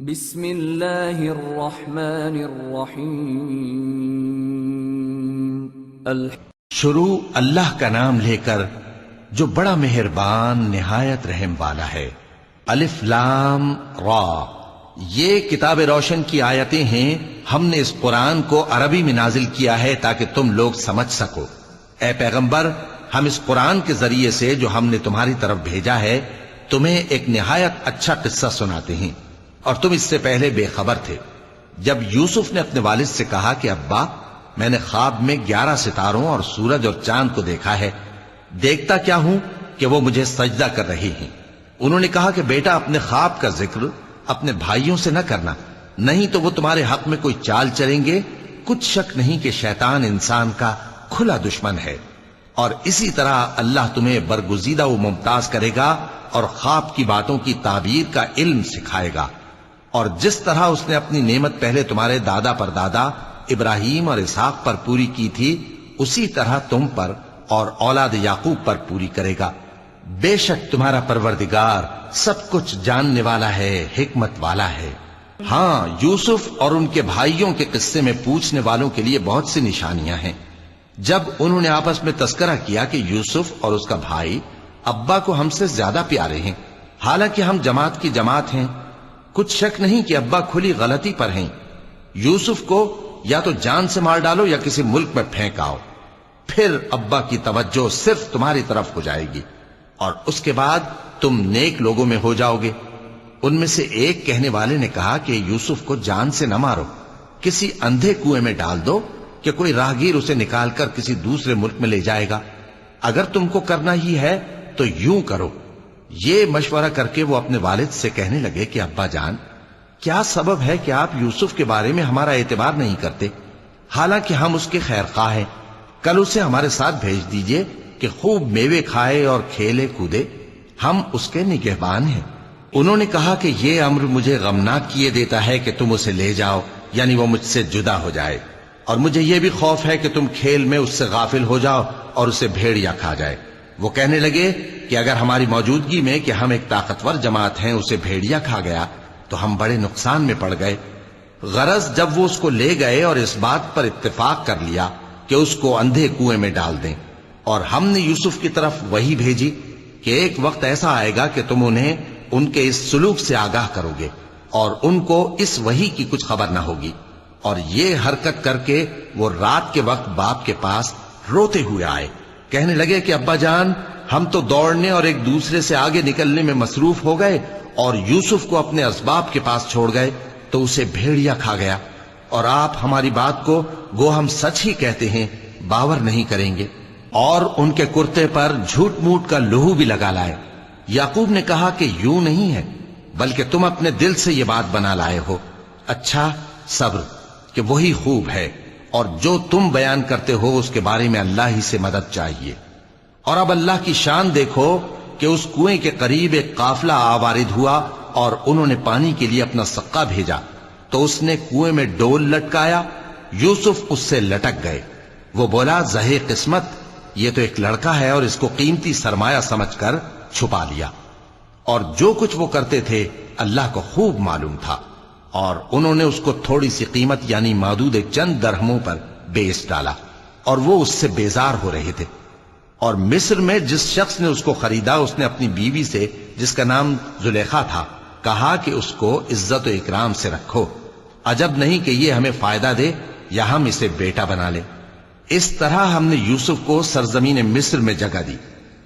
بسم اللہ الرحمن الرحیم شروع اللہ کا نام لے کر جو بڑا مہربان نہایت رحم والا ہے۔ الف لام را، یہ کتاب روشن کی آیتیں ہیں۔ ہم نے اس قرآن کو عربی میں نازل کیا ہے تاکہ تم لوگ سمجھ سکو۔ اے پیغمبر، ہم اس قرآن کے ذریعے سے جو ہم نے تمہاری طرف بھیجا ہے تمہیں ایک نہایت اچھا قصہ سناتے ہیں، اور تم اس سے پہلے بے خبر تھے۔ جب یوسف نے اپنے والد سے کہا کہ ابا، میں نے خواب میں 11 ستاروں اور سورج اور چاند کو دیکھا ہے، دیکھتا کیا ہوں کہ وہ مجھے سجدہ کر رہی ہیں۔ انہوں نے کہا کہ بیٹا، اپنے خواب کا ذکر اپنے بھائیوں سے نہ کرنا، نہیں تو وہ تمہارے حق میں کوئی چال چلیں گے۔ کچھ شک نہیں کہ شیطان انسان کا کھلا دشمن ہے، اور اسی طرح اللہ تمہیں برگزیدہ و ممتاز کرے گا اور خواب کی باتوں کی تعبیر کا علم سکھائے گا۔ اور جس طرح اس نے اپنی نعمت پہلے تمہارے دادا پر دادا ابراہیم اور اسحاق پر پوری کی تھی، اسی طرح تم پر اور اولاد یعقوب پر پوری کرے گا۔ بے شک تمہارا پروردگار سب کچھ جاننے والا ہے، حکمت والا ہے۔ ہاں، یوسف اور ان کے بھائیوں کے قصے میں پوچھنے والوں کے لیے بہت سی نشانیاں ہیں۔ جب انہوں نے آپس میں تذکرہ کیا کہ یوسف اور اس کا بھائی ابا کو ہم سے زیادہ پیارے ہیں، حالانکہ ہم جماعت کی جماعت ہیں، کچھ شک نہیں کہ ابا کھلی غلطی پر ہیں۔ یوسف کو یا تو جان سے مار ڈالو یا کسی ملک میں پھینک آؤ، پھر ابا کی توجہ صرف تمہاری طرف ہو جائے گی، اور اس کے بعد تم نیک لوگوں میں ہو جاؤ گے۔ ان میں سے ایک کہنے والے نے کہا کہ یوسف کو جان سے نہ مارو، کسی اندھے کنویں میں ڈال دو کہ کوئی راہگیر اسے نکال کر کسی دوسرے ملک میں لے جائے گا۔ اگر تم کو کرنا ہی ہے تو یوں کرو۔ یہ مشورہ کر کے وہ اپنے والد سے کہنے لگے کہ ابا جان، کیا سبب ہے کہ آپ یوسف کے بارے میں ہمارا اعتبار نہیں کرتے، حالانکہ ہم اس کے خیر خواہ ہیں؟ کل اسے ہمارے ساتھ بھیج دیجئے کہ خوب میوے کھائے اور کھیلے کودے، ہم اس کے نگہبان ہیں۔ انہوں نے کہا کہ یہ امر مجھے غمناک کیے دیتا ہے کہ تم اسے لے جاؤ، یعنی وہ مجھ سے جدا ہو جائے، اور مجھے یہ بھی خوف ہے کہ تم کھیل میں اس سے غافل ہو جاؤ اور اسے بھیڑیا کھا جائے۔ وہ کہنے لگے کہ اگر ہماری موجودگی میں کہ ہم ایک طاقتور جماعت ہیں اسے بھیڑیا کھا گیا تو ہم بڑے نقصان میں پڑ گئے۔ غرض جب وہ اس کو لے گئے اور اس بات پر اتفاق کر لیا کہ اس کو اندھے کنویں میں ڈال دیں، اور ہم نے یوسف کی طرف وحی بھیجی کہ ایک وقت ایسا آئے گا کہ تم انہیں ان کے اس سلوک سے آگاہ کرو گے، اور ان کو اس وحی کی کچھ خبر نہ ہوگی۔ اور یہ حرکت کر کے وہ رات کے وقت باپ کے پاس روتے ہوئے آئے، کہنے لگے کہ ابا جان، ہم تو دوڑنے اور ایک دوسرے سے آگے نکلنے میں مصروف ہو گئے اور یوسف کو اپنے اسباب کے پاس چھوڑ گئے تو اسے بھیڑیا کھا گیا، اور آپ ہماری بات کو گو ہم سچ ہی کہتے ہیں باور نہیں کریں گے۔ اور ان کے کرتے پر جھوٹ موٹ کا لہو بھی لگا لائے۔ یعقوب نے کہا کہ یوں نہیں ہے، بلکہ تم اپنے دل سے یہ بات بنا لائے ہو۔ اچھا، صبر کہ وہی خوب ہے، اور جو تم بیان کرتے ہو اس کے بارے میں اللہ ہی سے مدد چاہیے۔ اور اب اللہ کی شان دیکھو کہ اس کنویں کے قریب ایک قافلہ آوارد ہوا اور انہوں نے پانی کے لیے اپنا سقا بھیجا، تو اس نے کنویں میں ڈول لٹکایا، یوسف اس سے لٹک گئے۔ وہ بولا، زہے قسمت، یہ تو ایک لڑکا ہے، اور اس کو قیمتی سرمایہ سمجھ کر چھپا لیا۔ اور جو کچھ وہ کرتے تھے اللہ کو خوب معلوم تھا، اور انہوں نے اس کو تھوڑی سی قیمت یعنی معدود چند درہموں پر بیچ ڈالا، اور وہ اس سے بیزار ہو رہے تھے۔ اور مصر میں جس شخص نے اس کو خریدا، اس نے اپنی بیوی سے جس کا نام زلیخا تھا کہا کہ اس کو عزت و اکرام سے رکھو، عجب نہیں کہ یہ ہمیں فائدہ دے یا ہم اسے بیٹا بنا لیں۔ اس طرح ہم نے یوسف کو سرزمین مصر میں جگہ دی،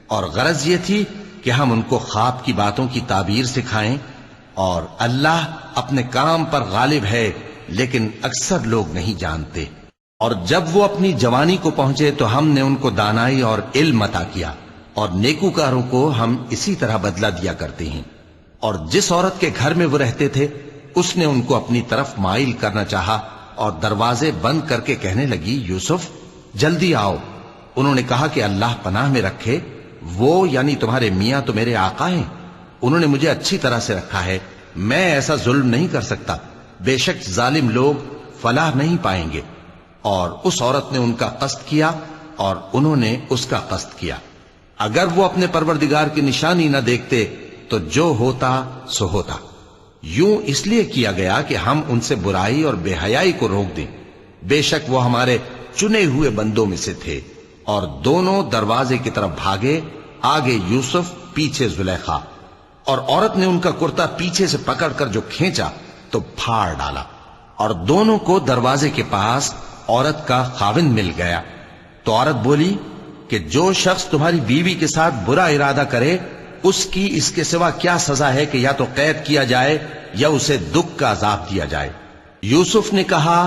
اور غرض یہ تھی کہ ہم ان کو خواب کی باتوں کی تعبیر سکھائیں۔ اور اللہ اپنے کام پر غالب ہے، لیکن اکثر لوگ نہیں جانتے۔ اور جب وہ اپنی جوانی کو پہنچے تو ہم نے ان کو دانائی اور علم عطا کیا، اور نیکوکاروں کو ہم اسی طرح بدلہ دیا کرتے ہیں۔ اور جس عورت کے گھر میں وہ رہتے تھے اس نے ان کو اپنی طرف مائل کرنا چاہا، اور دروازے بند کر کے کہنے لگی، یوسف جلدی آؤ۔ انہوں نے کہا کہ اللہ پناہ میں رکھے، وہ یعنی تمہارے میاں تو میرے آقا ہیں، انہوں نے مجھے اچھی طرح سے رکھا ہے، میں ایسا ظلم نہیں کر سکتا، بے شک ظالم لوگ فلاح نہیں پائیں گے۔ اور اس عورت نے ان کا قصد کیا اور انہوں نے اس کا قصد کیا۔ اگر وہ اپنے پروردگار کی نشانی نہ دیکھتے تو جو ہوتا سو ہوتا۔ یوں اس لیے کیا گیا کہ ہم ان سے برائی اور بے حیائی کو روک دیں. بے شک وہ ہمارے چنے ہوئے بندوں میں سے تھے. اور دونوں دروازے کی طرف بھاگے، آگے یوسف پیچھے زلیخا. اور عورت نے ان کا کرتا پیچھے سے پکڑ کر جو کھینچا تو پھاڑ ڈالا، اور دونوں کو دروازے کے پاس عورت کا خاوند مل گیا. تو عورت بولی کہ جو شخص تمہاری بیوی کے ساتھ برا ارادہ کرے اس کی اس کے سوا کیا سزا ہے کہ یا تو قید کیا جائے یا اسے دکھ کا عذاب دیا جائے. یوسف نے کہا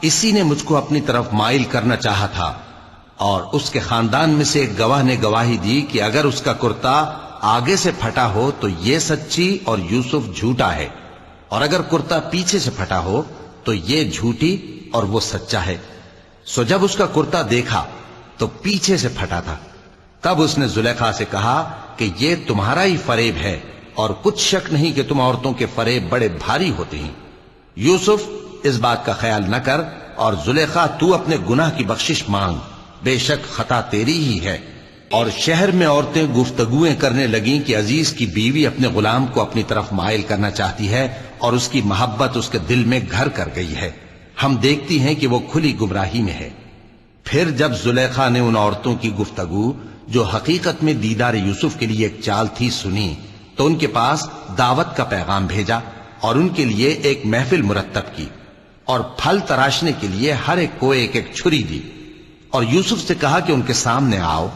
اسی نے مجھ کو اپنی طرف مائل کرنا چاہا تھا. اور اس کے خاندان میں سے ایک گواہ نے گواہی دی کہ اگر اس کا کرتا آگے سے پھٹا ہو تو یہ سچی اور یوسف جھوٹا ہے، اور اگر کرتا پیچھے سے پھٹا ہو تو یہ جھوٹی اور وہ سچا ہے. سو جب اس کا کرتا دیکھا تو پیچھے سے پھٹا تھا. تب اس نے زلیخا سے کہا کہ یہ تمہارا ہی فریب ہے، اور کچھ شک نہیں کہ تم عورتوں کے فریب بڑے بھاری ہوتے ہیں. یوسف اس بات کا خیال نہ کر، اور زلیخا تو اپنے گناہ کی بخشش مانگ، بے شک خطا تیری ہی ہے. اور شہر میں عورتیں گفتگویں کرنے لگیں کہ عزیز کی بیوی اپنے غلام کو اپنی طرف مائل کرنا چاہتی ہے اور اس کی محبت اس کے دل میں گھر کر گئی ہے. ہم دیکھتی ہیں کہ وہ کھلی گمراہی میں ہے. پھر جب زلیخا نے ان عورتوں کی گفتگو جو حقیقت میں دیدار یوسف کے لیے ایک چال تھی سنی، تو ان کے پاس دعوت کا پیغام بھیجا اور ان کے لیے ایک محفل مرتب کی، اور پھل تراشنے کے لیے ہر ایک کو ایک ایک چھری دی. اور یوسف سے کہا کہ ان کے سامنے آؤ.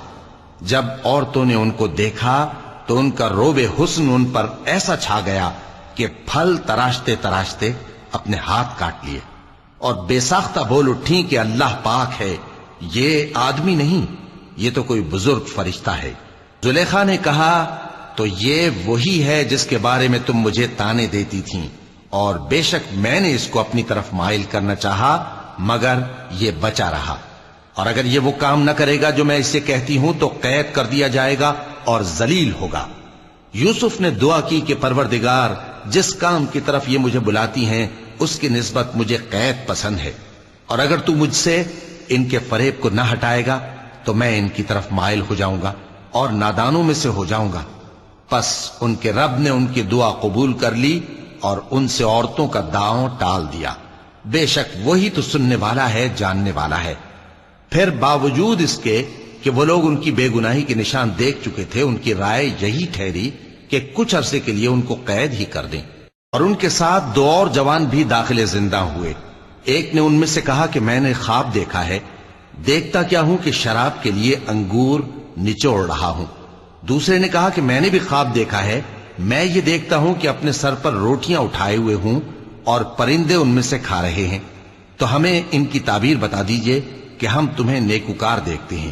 جب عورتوں نے ان کو دیکھا تو ان کا روب حسن ان پر ایسا چھا گیا کہ پھل تراشتے تراشتے اپنے ہاتھ کاٹ لیے، اور بے ساختہ بول اٹھیں کہ اللہ پاک ہے، یہ آدمی نہیں، یہ تو کوئی بزرگ فرشتہ ہے. زلیخا نے کہا تو یہ وہی ہے جس کے بارے میں تم مجھے تانے دیتی تھیں، اور بے شک میں نے اس کو اپنی طرف مائل کرنا چاہا مگر یہ بچا رہا. اور اگر یہ وہ کام نہ کرے گا جو میں اسے کہتی ہوں تو قید کر دیا جائے گا اور ذلیل ہوگا. یوسف نے دعا کی کہ پروردگار جس کام کی طرف یہ مجھے بلاتی ہیں اس کی نسبت مجھے قید پسند ہے، اور اگر تو مجھ سے ان کے فریب کو نہ ہٹائے گا تو میں ان کی طرف مائل ہو جاؤں گا اور نادانوں میں سے ہو جاؤں گا. پس ان کے رب نے ان کی دعا قبول کر لی اور ان سے عورتوں کا داؤں ٹال دیا. بے شک وہی تو سننے والا ہے، جاننے والا ہے. پھر باوجود اس کے کہ وہ لوگ ان کی بے گناہی کے نشان دیکھ چکے تھے، ان کی رائے یہی ٹھہری کہ کچھ عرصے کے لیے ان کو قید ہی کر دیں. اور ان کے ساتھ دو اور جوان بھی داخل زندہ ہوئے. ایک نے ان میں سے کہا کہ میں نے خواب دیکھا ہے، دیکھتا کیا ہوں کہ شراب کے لیے انگور نچوڑ رہا ہوں. دوسرے نے کہا کہ میں نے بھی خواب دیکھا ہے، میں یہ دیکھتا ہوں کہ اپنے سر پر روٹیاں اٹھائے ہوئے ہوں اور پرندے ان میں سے کھا رہے ہیں. تو ہمیں ان کی تعبیر بتا دیجئے کہ ہم تمہیں نیکوکار دیکھتے ہیں.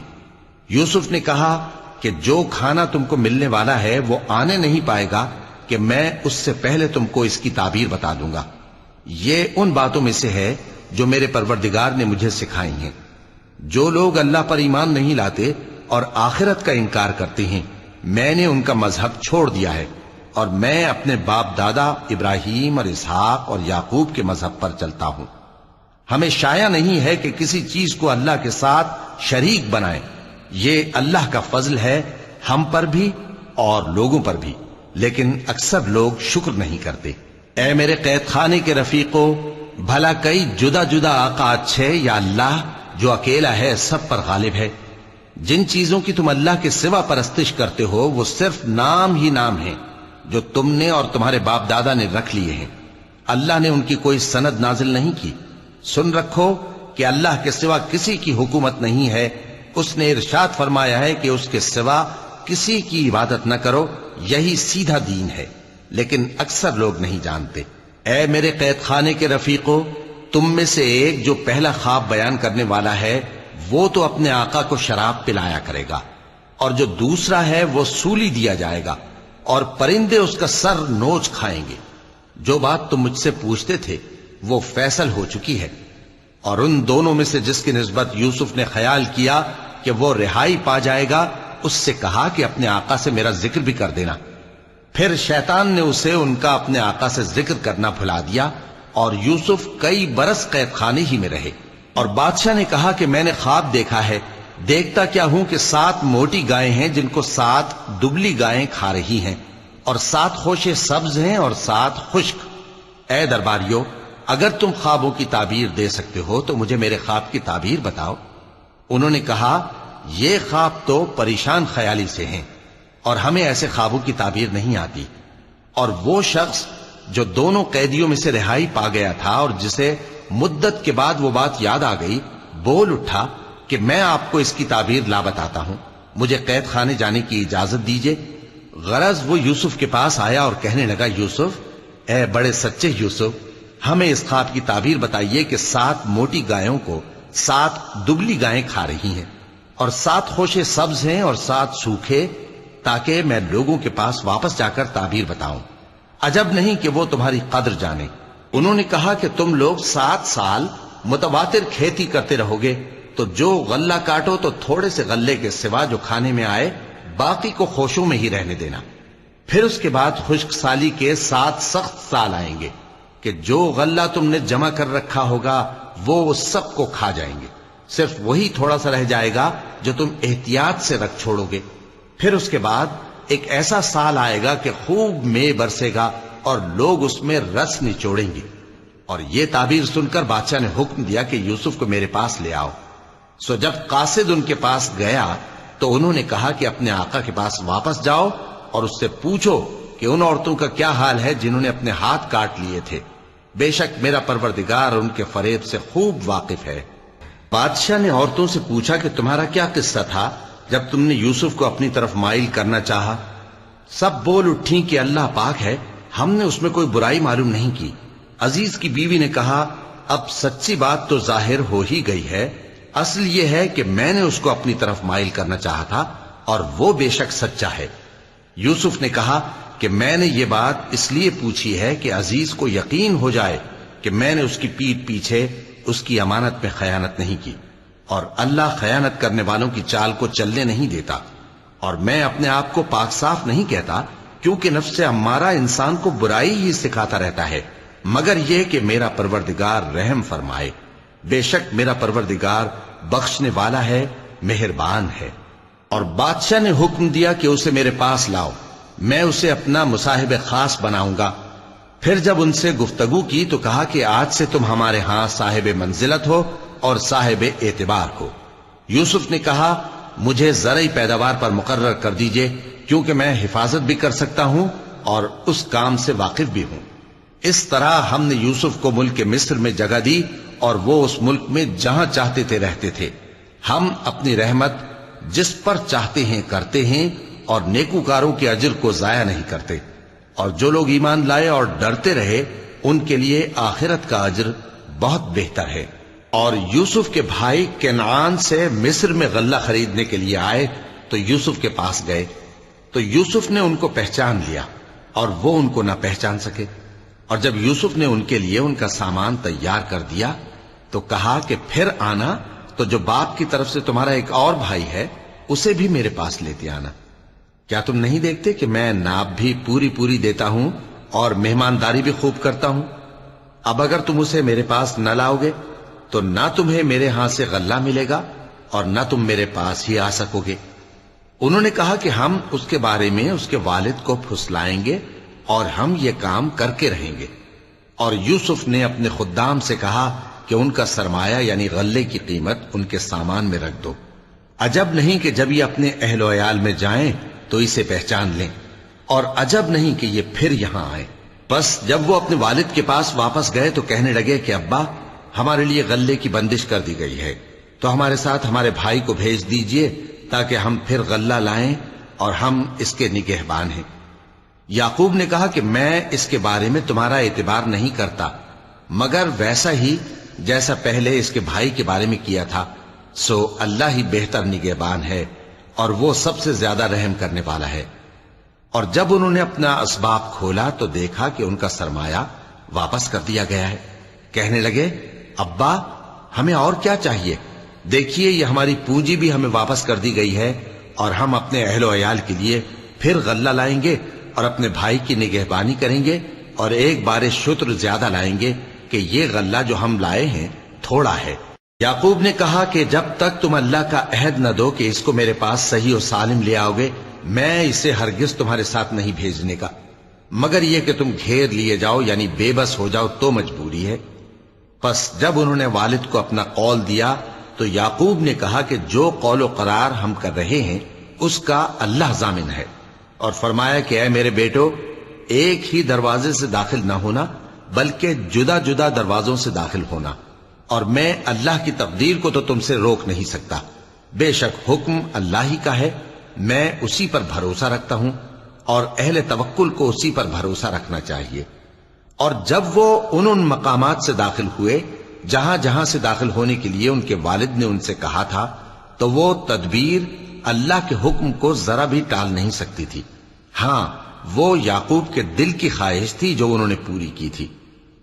یوسف نے کہا کہ جو کھانا تم کو ملنے والا ہے وہ آنے نہیں پائے گا کہ میں اس سے پہلے تم کو اس کی تعبیر بتا دوں گا. یہ ان باتوں میں سے ہے جو میرے پروردگار نے مجھے سکھائی ہیں. جو لوگ اللہ پر ایمان نہیں لاتے اور آخرت کا انکار کرتے ہیں، میں نے ان کا مذہب چھوڑ دیا ہے، اور میں اپنے باپ دادا ابراہیم اور اسحاق اور یعقوب کے مذہب پر چلتا ہوں. ہمیں شایع نہیں ہے کہ کسی چیز کو اللہ کے ساتھ شریک بنائیں. یہ اللہ کا فضل ہے ہم پر بھی اور لوگوں پر بھی، لیکن اکثر لوگ شکر نہیں کرتے. اے میرے قید خانے کے رفیقو، بھلا کئی جدا جدا آقا اچھے یا اللہ جو اکیلا ہے سب پر غالب ہے؟ جن چیزوں کی تم اللہ کے سوا پرستش کرتے ہو وہ صرف نام ہی نام ہیں جو تم نے اور تمہارے باپ دادا نے رکھ لیے ہیں. اللہ نے ان کی کوئی سند نازل نہیں کی. سن رکھو کہ اللہ کے سوا کسی کی حکومت نہیں ہے. اس نے ارشاد فرمایا ہے کہ اس کے سوا کسی کی عبادت نہ کرو، یہی سیدھا دین ہے، لیکن اکثر لوگ نہیں جانتے. اے میرے قید خانے کے رفیقو، تم میں سے ایک جو پہلا خواب بیان کرنے والا ہے وہ تو اپنے آقا کو شراب پلایا کرے گا، اور جو دوسرا ہے وہ سولی دیا جائے گا اور پرندے اس کا سر نوچ کھائیں گے. جو بات تم مجھ سے پوچھتے تھے وہ فیصل ہو چکی ہے. اور ان دونوں میں سے جس کی نسبت یوسف نے خیال کیا کہ وہ رہائی پا جائے گا، اس سے کہا کہ اپنے آقا سے میرا ذکر بھی کر دینا. پھر شیطان نے اسے ان کا اپنے آقا سے ذکر کرنا بھلا دیا، اور یوسف کئی برس قید خانے ہی میں رہے. اور بادشاہ نے کہا کہ میں نے خواب دیکھا ہے، دیکھتا کیا ہوں کہ 7 موٹی گائیں ہیں جن کو 7 دبلی گائیں کھا رہی ہیں. اور 7 خوشے سبز ہیں اور 7 خشک۔ اے درباریو، اگر تم خوابوں کی تعبیر دے سکتے ہو تو مجھے میرے خواب کی تعبیر بتاؤ۔ انہوں نے کہا یہ خواب تو پریشان خیالی سے ہیں اور ہمیں ایسے خوابوں کی تعبیر نہیں آتی۔ اور وہ شخص جو دونوں قیدیوں میں سے رہائی پا گیا تھا اور جسے مدت کے بعد وہ بات یاد آ گئی، بول اٹھا کہ میں آپ کو اس کی تعبیر لا بتاتا ہوں، مجھے قید خانے جانے کی اجازت دیجیے۔ غرض وہ یوسف کے پاس آیا اور کہنے لگا، یوسف، اے بڑے سچے یوسف، ہمیں اس خواب کی تعبیر بتائیے کہ 7 موٹی گایوں کو 7 دبلی گائیں کھا رہی ہیں اور 7 خوشے سبز ہیں اور 7 سوکھے، تاکہ میں لوگوں کے پاس واپس جا کر تعبیر بتاؤں۔ عجب نہیں کہ وہ تمہاری قدر جانے۔ انہوں نے کہا کہ تم لوگ 7 سال متواتر کھیتی کرتے رہو گے، تو جو غلہ کاٹو تو تھوڑے سے غلے کے سوا جو کھانے میں آئے باقی کو خوشوں میں ہی رہنے دینا۔ پھر اس کے بعد خشک سالی کے 7 سخت سال آئیں گے کہ جو غلہ تم نے جمع کر رکھا ہوگا وہ سب کو کھا جائیں گے، صرف وہی تھوڑا سا رہ جائے گا جو تم احتیاط سے رکھ چھوڑو گے۔ پھر اس کے بعد ایک ایسا سال آئے گا کہ خوب مے برسے گا اور لوگ اس میں رس نچوڑیں گے۔ اور یہ تعبیر سن کر بادشاہ نے حکم دیا کہ یوسف کو میرے پاس لے آؤ۔ سو جب قاصد ان کے پاس گیا تو انہوں نے کہا کہ اپنے آقا کے پاس واپس جاؤ اور اس سے پوچھو کہ ان عورتوں کا کیا حال ہے جنہوں نے اپنے ہاتھ کاٹ لیے تھے، بے شک میرا پروردگار ان کے فریب سے خوب واقف ہے۔ بادشاہ نے عورتوں سے پوچھا کہ تمہارا کیا قصہ تھا جب تم نے یوسف کو اپنی طرف مائل کرنا چاہا؟ سب بول اٹھیں کہ اللہ پاک ہے، ہم نے اس میں کوئی برائی معلوم نہیں کی۔ عزیز کی بیوی نے کہا، اب سچی بات تو ظاہر ہو ہی گئی ہے، اصل یہ ہے کہ میں نے اس کو اپنی طرف مائل کرنا چاہا تھا اور وہ بے شک سچا ہے۔ یوسف نے کہا کہ میں نے یہ بات اس لیے پوچھی ہے کہ عزیز کو یقین ہو جائے کہ میں نے اس کی پیٹھ پیچھے اس کی امانت میں خیانت نہیں کی، اور اللہ خیانت کرنے والوں کی چال کو چلنے نہیں دیتا۔ اور میں اپنے آپ کو پاک صاف نہیں کہتا، کیونکہ نفس امارہ انسان کو برائی ہی سکھاتا رہتا ہے، مگر یہ کہ میرا پروردگار رحم فرمائے، بے شک میرا پروردگار بخشنے والا ہے، مہربان ہے۔ اور بادشاہ نے حکم دیا کہ اسے میرے پاس لاؤ، میں اسے اپنا مصاحب خاص بناؤں گا۔ پھر جب ان سے گفتگو کی تو کہا کہ آج سے تم ہمارے ہاں صاحب منزلت ہو اور صاحب اعتبار ہو۔ یوسف نے کہا، مجھے زرعی پیداوار پر مقرر کر دیجئے، کیونکہ میں حفاظت بھی کر سکتا ہوں اور اس کام سے واقف بھی ہوں۔ اس طرح ہم نے یوسف کو ملک مصر میں جگہ دی اور وہ اس ملک میں جہاں چاہتے تھے رہتے تھے۔ ہم اپنی رحمت جس پر چاہتے ہیں کرتے ہیں اور نیکوکاروں کے اجر کو ضائع نہیں کرتے، اور جو لوگ ایمان لائے اور ڈرتے رہے ان کے لیے آخرت کا اجر بہت بہتر ہے۔ اور یوسف کے بھائی کنعان سے مصر میں غلہ خریدنے کے لیے آئے تو یوسف کے پاس گئے، تو یوسف نے ان کو پہچان لیا اور وہ ان کو نہ پہچان سکے۔ اور جب یوسف نے ان کے لیے ان کا سامان تیار کر دیا تو کہا کہ پھر آنا تو جو باپ کی طرف سے تمہارا ایک اور بھائی ہے اسے بھی میرے پاس لیتے آنا۔ کیا تم نہیں دیکھتے کہ میں ناب بھی پوری پوری دیتا ہوں اور مہمانداری بھی خوب کرتا ہوں؟ اب اگر تم اسے میرے پاس نہ لاؤ گے تو نہ تمہیں میرے ہاں سے غلہ ملے گا اور نہ تم میرے پاس ہی آ سکو گے۔ انہوں نے کہا کہ ہم اس کے بارے میں اس کے والد کو پھسلائیں گے اور ہم یہ کام کر کے رہیں گے۔ اور یوسف نے اپنے خدام سے کہا کہ ان کا سرمایہ یعنی غلے کی قیمت ان کے سامان میں رکھ دو۔ عجب نہیں کہ جب یہ اپنے اہل و عیال میں جائیں تو اسے پہچان لیں، اور عجب نہیں کہ یہ پھر یہاں آئے۔ بس جب وہ اپنے والد کے پاس واپس گئے تو کہنے لگے کہ ابا، ہمارے لیے غلے کی بندش کر دی گئی ہے، تو ہمارے ساتھ ہمارے بھائی کو بھیج دیجئے تاکہ ہم پھر غلہ لائیں اور ہم اس کے نگہبان ہیں۔ یعقوب نے کہا کہ میں اس کے بارے میں تمہارا اعتبار نہیں کرتا، مگر ویسا ہی جیسا پہلے اس کے بھائی کے بارے میں کیا تھا، سو اللہ ہی بہتر نگہبان ہے اور وہ سب سے زیادہ رحم کرنے والا ہے۔ اور جب انہوں نے اپنا اسباب کھولا تو دیکھا کہ ان کا سرمایہ واپس کر دیا گیا ہے۔ کہنے لگے، ابا ہمیں اور کیا چاہیے؟ دیکھیے یہ ہماری پونجی بھی ہمیں واپس کر دی گئی ہے، اور ہم اپنے اہل و عیال کے لیے پھر غلہ لائیں گے اور اپنے بھائی کی نگہبانی کریں گے، اور ایک بار شتر زیادہ لائیں گے کہ یہ غلہ جو ہم لائے ہیں تھوڑا ہے۔ یعقوب نے کہا کہ جب تک تم اللہ کا عہد نہ دو کہ اس کو میرے پاس صحیح و سالم لے آؤ گے میں اسے ہرگز تمہارے ساتھ نہیں بھیجنے کا، مگر یہ کہ تم گھیر لیے جاؤ یعنی بے بس ہو جاؤ تو مجبوری ہے۔ پس جب انہوں نے والد کو اپنا قول دیا تو یعقوب نے کہا کہ جو قول و قرار ہم کر رہے ہیں اس کا اللہ ضامن ہے، اور فرمایا کہ اے میرے بیٹو، ایک ہی دروازے سے داخل نہ ہونا بلکہ جدا جدا دروازوں سے داخل ہونا، اور میں اللہ کی تقدیر کو تو تم سے روک نہیں سکتا، بے شک حکم اللہ ہی کا ہے، میں اسی پر بھروسہ رکھتا ہوں، اور اہل توکل کو اسی پر بھروسہ رکھنا چاہیے۔ اور جب وہ ان مقامات سے داخل ہوئے جہاں جہاں سے داخل ہونے کے لیے ان کے والد نے ان سے کہا تھا، تو وہ تدبیر اللہ کے حکم کو ذرا بھی ٹال نہیں سکتی تھی۔ ہاں، وہ یعقوب کے دل کی خواہش تھی جو انہوں نے پوری کی تھی،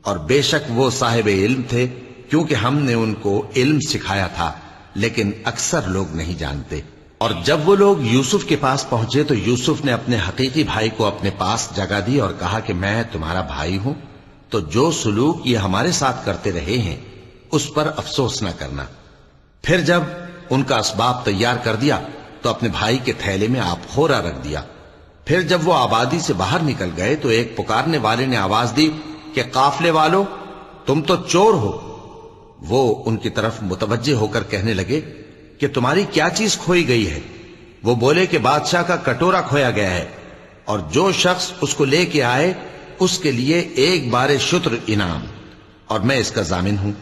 اور بے شک وہ صاحب علم تھے، کیونکہ ہم نے ان کو علم سکھایا تھا، لیکن اکثر لوگ نہیں جانتے۔ اور جب وہ لوگ یوسف کے پاس پہنچے تو یوسف نے اپنے حقیقی بھائی کو اپنے پاس جگہ دی اور کہا کہ میں تمہارا بھائی ہوں، تو جو سلوک یہ ہمارے ساتھ کرتے رہے ہیں اس پر افسوس نہ کرنا۔ پھر جب ان کا اسباب تیار کر دیا تو اپنے بھائی کے تھیلے میں آپ خورا رکھ دیا۔ پھر جب وہ آبادی سے باہر نکل گئے تو ایک پکارنے والے نے آواز دی کہ قافلے والو، تم تو چور ہو۔ وہ ان کی طرف متوجہ ہو کر کہنے لگے کہ تمہاری کیا چیز کھوئی گئی ہے؟ وہ بولے کہ بادشاہ کا کٹورا کھویا گیا ہے، اور جو شخص اس کو لے کے آئے اس کے لیے ایک بار شتر انعام، اور میں اس کا ضامن ہوں۔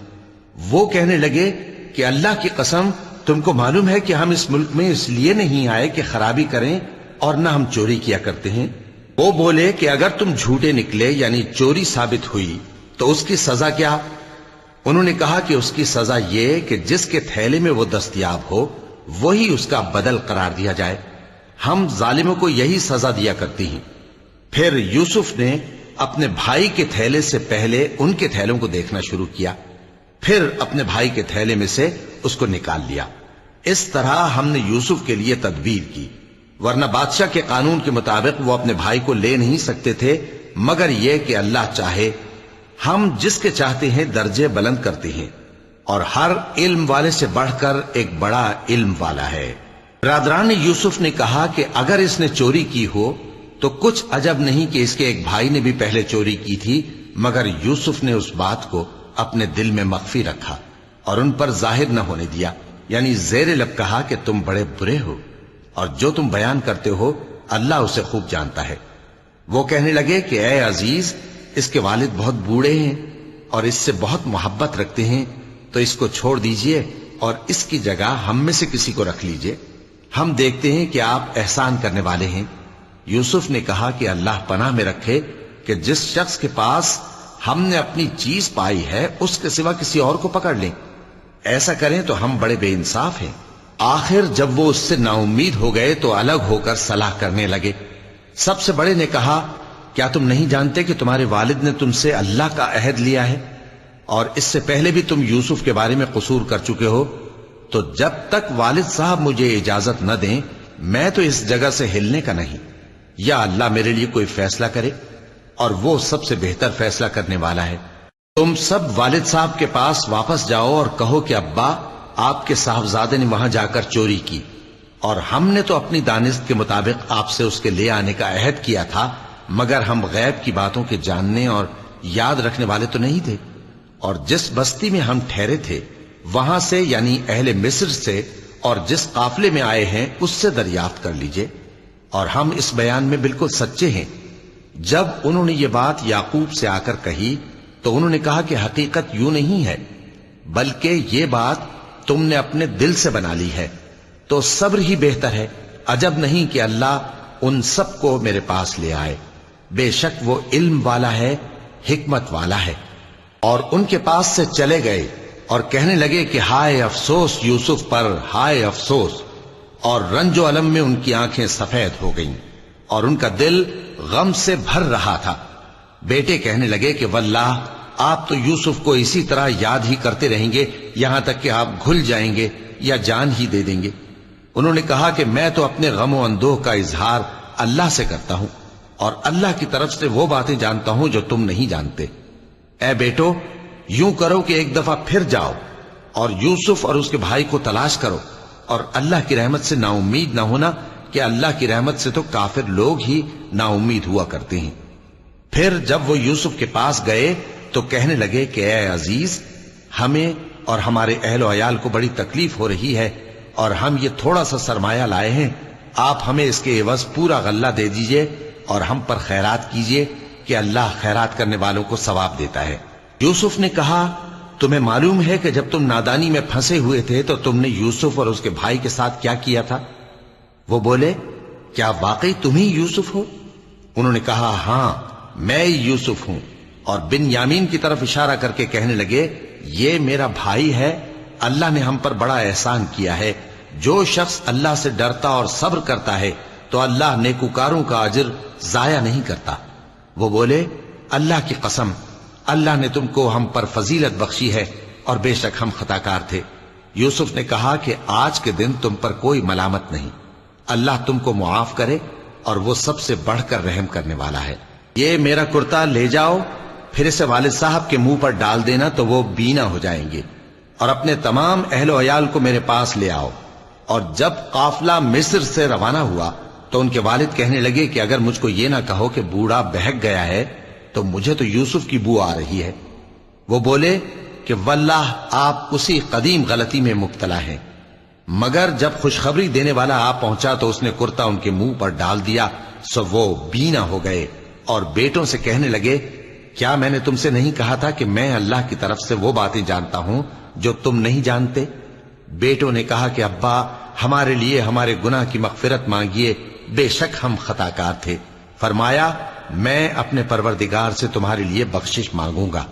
وہ کہنے لگے کہ اللہ کی قسم، تم کو معلوم ہے کہ ہم اس ملک میں اس لیے نہیں آئے کہ خرابی کریں، اور نہ ہم چوری کیا کرتے ہیں۔ وہ بولے کہ اگر تم جھوٹے نکلے یعنی چوری ثابت ہوئی تو اس کی سزا کیا؟ انہوں نے کہا کہ اس کی سزا یہ کہ جس کے تھیلے میں وہ دستیاب ہو وہی اس کا بدل قرار دیا جائے، ہم ظالموں کو یہی سزا دیا کرتی ہیں۔ پھر یوسف نے اپنے بھائی کے تھیلے سے پہلے ان کے تھیلوں کو دیکھنا شروع کیا، پھر اپنے بھائی کے تھیلے میں سے اس کو نکال لیا۔ اس طرح ہم نے یوسف کے لیے تدبیر کی، ورنہ بادشاہ کے قانون کے مطابق وہ اپنے بھائی کو لے نہیں سکتے تھے، مگر یہ کہ اللہ چاہے۔ ہم جس کے چاہتے ہیں درجے بلند کرتے ہیں، اور ہر علم والے سے بڑھ کر ایک بڑا علم والا ہے۔ برادران یوسف نے کہا کہ اگر اس نے چوری کی ہو تو کچھ عجب نہیں کہ اس کے ایک بھائی نے بھی پہلے چوری کی تھی، مگر یوسف نے اس بات کو اپنے دل میں مخفی رکھا اور ان پر ظاہر نہ ہونے دیا، یعنی زیر لب کہا کہ تم بڑے برے ہو، اور جو تم بیان کرتے ہو اللہ اسے خوب جانتا ہے۔ وہ کہنے لگے کہ اے عزیز، اس کے والد بہت بوڑھے ہیں اور اس سے بہت محبت رکھتے ہیں، تو اس کو چھوڑ دیجئے اور اس کی جگہ ہم میں سے کسی کو رکھ لیجئے، ہم دیکھتے ہیں کہ آپ احسان کرنے والے ہیں۔ یوسف نے کہا کہ اللہ پناہ میں رکھے کہ جس شخص کے پاس ہم نے اپنی چیز پائی ہے اس کے سوا کسی اور کو پکڑ لیں، ایسا کریں تو ہم بڑے بے انصاف ہیں۔ آخر جب وہ اس سے نا امید ہو گئے تو الگ ہو کر صلاح کرنے لگے۔ سب سے بڑے نے کہا کیا تم نہیں جانتے کہ تمہارے والد نے تم سے اللہ کا عہد لیا ہے، اور اس سے پہلے بھی تم یوسف کے بارے میں قصور کر چکے ہو، تو جب تک والد صاحب مجھے اجازت نہ دیں میں تو اس جگہ سے ہلنے کا نہیں، یا اللہ میرے لیے کوئی فیصلہ کرے، اور وہ سب سے بہتر فیصلہ کرنے والا ہے۔ تم سب والد صاحب کے پاس واپس جاؤ اور کہو کہ ابا، آپ کے صاحبزادے نے وہاں جا کر چوری کی، اور ہم نے تو اپنی دانست کے مطابق آپ سے اس کے لے آنے کا عہد کیا تھا، مگر ہم غیب کی باتوں کے جاننے اور یاد رکھنے والے تو نہیں تھے، اور جس بستی میں ہم ٹھہرے تھے وہاں سے یعنی اہل مصر سے اور جس قافلے میں آئے ہیں اس سے دریافت کر لیجئے، اور ہم اس بیان میں بالکل سچے ہیں۔ جب انہوں نے یہ بات یعقوب سے آ کر کہی تو انہوں نے کہا کہ حقیقت یوں نہیں ہے، بلکہ یہ بات تم نے اپنے دل سے بنا لی ہے، تو صبر ہی بہتر ہے۔ عجب نہیں کہ اللہ ان سب کو میرے پاس لے آئے، بے شک وہ علم والا ہے، حکمت والا ہے۔ اور ان کے پاس سے چلے گئے اور کہنے لگے کہ ہائے افسوس یوسف پر، ہائے افسوس، اور رنج و الم میں ان کی آنکھیں سفید ہو گئیں اور ان کا دل غم سے بھر رہا تھا۔ بیٹے کہنے لگے کہ واللہ آپ تو یوسف کو اسی طرح یاد ہی کرتے رہیں گے یہاں تک کہ آپ گھل جائیں گے یا جان ہی دے دیں گے۔ انہوں نے کہا کہ میں تو اپنے غم و اندوہ کا اظہار اللہ سے کرتا ہوں، اور اللہ کی طرف سے وہ باتیں جانتا ہوں جو تم نہیں جانتے۔ اے بیٹو، یوں کرو کہ ایک دفعہ پھر جاؤ اور یوسف اور اس کے بھائی کو تلاش کرو، اور اللہ کی رحمت سے نا امید نہ ہونا کہ اللہ کی رحمت سے تو کافر لوگ ہی نا امید ہوا کرتے ہیں۔ پھر جب وہ یوسف کے پاس گئے تو کہنے لگے کہ اے عزیز، ہمیں اور ہمارے اہل و عیال کو بڑی تکلیف ہو رہی ہے اور ہم یہ تھوڑا سا سرمایہ لائے ہیں، آپ ہمیں اس کے عوض پورا غلہ دے دیجئے اور ہم پر خیرات کیجئے کہ اللہ خیرات کرنے والوں کو ثواب دیتا ہے۔ یوسف نے کہا، تمہیں معلوم ہے کہ جب تم نادانی میں پھنسے ہوئے تھے تو تم نے یوسف اور اس کے بھائی کے ساتھ کیا کیا تھا؟ وہ بولے، کیا واقعی تم ہی یوسف ہو؟ انہوں نے کہا، ہاں میں یوسف ہوں، اور بن یامین کی طرف اشارہ کر کے کہنے لگے، یہ میرا بھائی ہے، اللہ نے ہم پر بڑا احسان کیا ہے۔ جو شخص اللہ سے ڈرتا اور صبر کرتا ہے تو اللہ نیکوکاروں کا اجر ضائع نہیں کرتا۔ وہ بولے، اللہ کی قسم، اللہ نے تم کو ہم پر فضیلت بخشی ہے اور بے شک ہم خطا کار تھے۔ یوسف نے کہا کہ آج کے دن تم پر کوئی ملامت نہیں، اللہ تم کو معاف کرے اور وہ سب سے بڑھ کر رحم کرنے والا ہے۔ یہ میرا کرتا لے جاؤ، پھر اسے والد صاحب کے منہ پر ڈال دینا تو وہ بینا ہو جائیں گے، اور اپنے تمام اہل و عیال کو میرے پاس لے آؤ۔ اور جب قافلہ مصر سے روانہ ہوا تو ان کے والد کہنے لگے کہ اگر مجھ کو یہ نہ کہو کہ بوڑھا بہک گیا ہے تو مجھے تو یوسف کی بو آ رہی ہے۔ وہ بولے کہ واللہ آپ اسی قدیم غلطی میں مبتلا ہیں۔ مگر جب خوشخبری دینے والا آ پہنچا تو اس نے کرتا ان کے منہ پر ڈال دیا، سو وہ بینا ہو گئے اور بیٹوں سے کہنے لگے، کیا میں نے تم سے نہیں کہا تھا کہ میں اللہ کی طرف سے وہ باتیں جانتا ہوں جو تم نہیں جانتے؟ بیٹوں نے کہا کہ ابا، ہمارے لیے ہمارے گناہ کی مغفرت مانگیے، بے شک ہم خطا کار تھے۔ فرمایا، میں اپنے پروردگار سے تمہارے لیے بخشش مانگوں گا،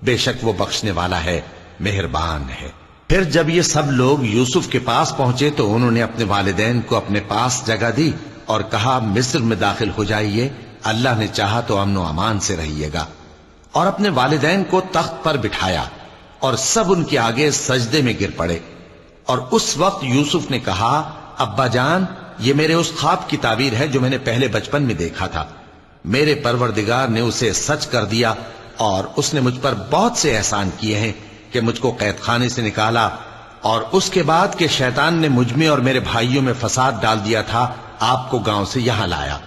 بے شک وہ بخشنے والا ہے، مہربان ہے۔ پھر جب یہ سب لوگ یوسف کے پاس پہنچے تو انہوں نے اپنے والدین کو اپنے پاس جگہ دی اور کہا، مصر میں داخل ہو جائیے، اللہ نے چاہا تو امن و امان سے رہیے گا۔ اور اپنے والدین کو تخت پر بٹھایا اور سب ان کے آگے سجدے میں گر پڑے۔ اور اس وقت یوسف نے کہا، ابا جان، یہ میرے اس خواب کی تعبیر ہے جو میں نے پہلے بچپن میں دیکھا تھا۔ میرے پروردگار نے اسے سچ کر دیا اور اس نے مجھ پر بہت سے احسان کیے ہیں کہ مجھ کو قید خانے سے نکالا، اور اس کے بعد کہ شیطان نے مجھ میں اور میرے بھائیوں میں فساد ڈال دیا تھا، آپ کو گاؤں سے یہاں لایا۔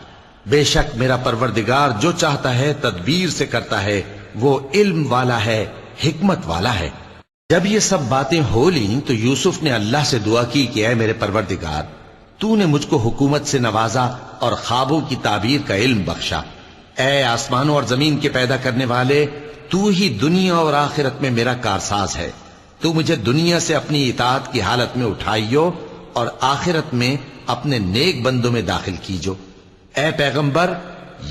بے شک میرا پروردگار جو چاہتا ہے تدبیر سے کرتا ہے، وہ علم والا ہے، حکمت والا ہے۔ جب یہ سب باتیں ہو لیں تو یوسف نے اللہ سے دعا کی کہ اے میرے پروردگار، تو نے مجھ کو حکومت سے نوازا اور خوابوں کی تعبیر کا علم بخشا۔ اے آسمانوں اور زمین کے پیدا کرنے والے، تو ہی دنیا اور آخرت میں میرا کارساز ہے۔ تو مجھے دنیا سے اپنی اطاعت کی حالت میں اٹھائیو اور آخرت میں اپنے نیک بندوں میں داخل کیجو۔ اے پیغمبر،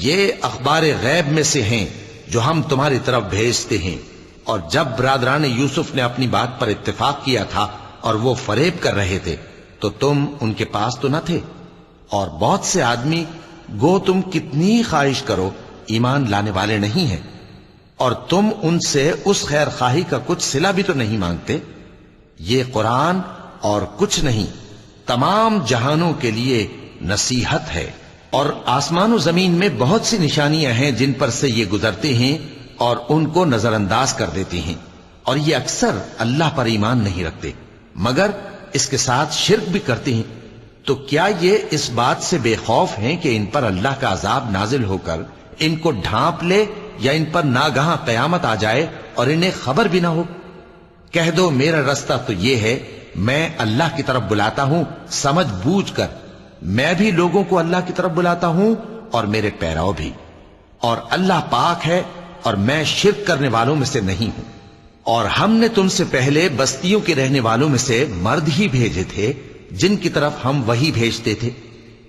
یہ اخبار غیب میں سے ہیں جو ہم تمہاری طرف بھیجتے ہیں۔ اور جب برادران یوسف نے اپنی بات پر اتفاق کیا تھا اور وہ فریب کر رہے تھے تو تم ان کے پاس تو نہ تھے، اور بہت سے آدمی گو تم کتنی خواہش کرو ایمان لانے والے نہیں ہیں، اور تم ان سے اس خیر خواہی کا کچھ صلہ بھی تو نہیں مانگتے۔ یہ قرآن اور کچھ نہیں، تمام جہانوں کے لیے نصیحت ہے، اور آسمان و زمین میں بہت سی نشانیاں ہیں جن پر سے یہ گزرتے ہیں اور ان کو نظر انداز کر دیتے ہیں، اور یہ اکثر اللہ پر ایمان نہیں رکھتے مگر اس کے ساتھ شرک بھی کرتے ہیں۔ تو کیا یہ اس بات سے بے خوف ہیں کہ ان پر اللہ کا عذاب نازل ہو کر ان کو ڈھانپ لے، یا ان پر ناگہاں قیامت آ جائے اور انہیں خبر بھی نہ ہو؟ کہہ دو، میرا رستہ تو یہ ہے، میں اللہ کی طرف بلاتا ہوں سمجھ بوجھ کر، میں بھی لوگوں کو اللہ کی طرف بلاتا ہوں اور میرے پیراؤ بھی، اور اللہ پاک ہے اور میں شرک کرنے والوں میں سے نہیں ہوں۔ اور ہم نے تم سے پہلے بستیوں کے رہنے والوں میں سے مرد ہی بھیجے تھے جن کی طرف ہم وہی بھیجتے تھے۔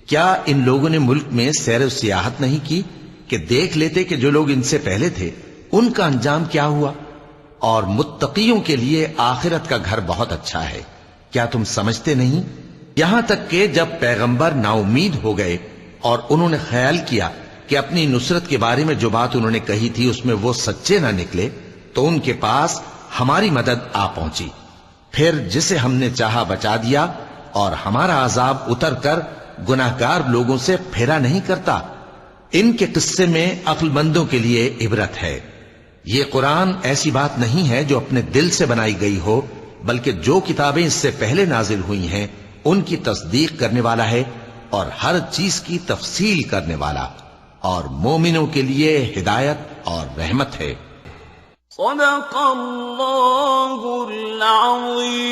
کیا ان لوگوں نے ملک میں سیر و سیاحت نہیں کی کہ دیکھ لیتے کہ جو لوگ ان سے پہلے تھے ان کا انجام کیا ہوا؟ اور متقیوں کے لیے آخرت کا گھر بہت اچھا ہے، کیا تم سمجھتے نہیں؟ یہاں تک کہ جب پیغمبر نا امید ہو گئے اور انہوں نے خیال کیا کہ اپنی نصرت کے بارے میں جو بات انہوں نے کہی تھی اس میں وہ سچے نہ نکلے، تو ان کے پاس ہماری مدد آ پہنچی۔ پھر جسے ہم نے چاہا بچا دیا، اور ہمارا عذاب اتر کر گناہگار لوگوں سے پھیرا نہیں کرتا۔ ان کے قصے میں عقل مندوں کے لیے عبرت ہے۔ یہ قرآن ایسی بات نہیں ہے جو اپنے دل سے بنائی گئی ہو، بلکہ جو کتابیں اس سے پہلے نازل ہوئی ہیں ان کی تصدیق کرنے والا ہے، اور ہر چیز کی تفصیل کرنے والا، اور مومنوں کے لیے ہدایت اور رحمت ہے۔ صدق اللہ العظیم۔